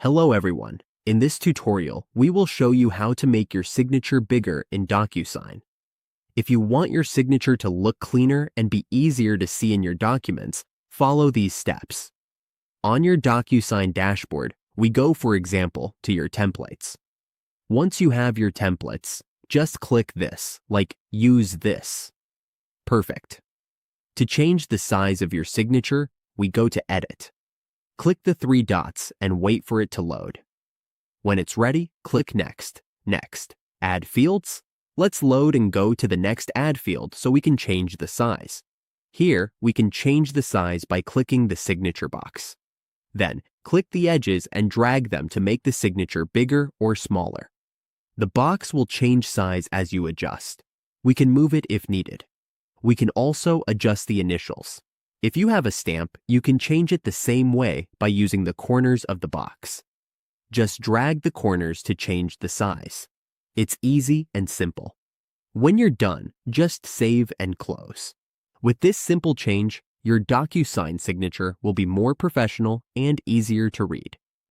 Hello everyone. In this tutorial, we will show you how to make your signature bigger in Docusign. If you want your signature to look cleaner and be easier to see in your documents, follow these steps. On your Docusign dashboard, we go, for example, to your templates. Once you have your templates, just click this, like Use This. Perfect. To change the size of your signature, we go to Edit. Click the three dots and wait for it to load. When it's ready, click Next. Next. Add fields. Let's load and go to the next add field so we can change the size. Here, we can change the size by clicking the signature box. Then, click the edges and drag them to make the signature bigger or smaller. The box will change size as you adjust. We can move it if needed. We can also adjust the initials. If you have a stamp, you can change it the same way by using the corners of the box. Just drag the corners to change the size. It's easy and simple. When you're done, just save and close. With this simple change, your Docusign signature will be more professional and easier to read.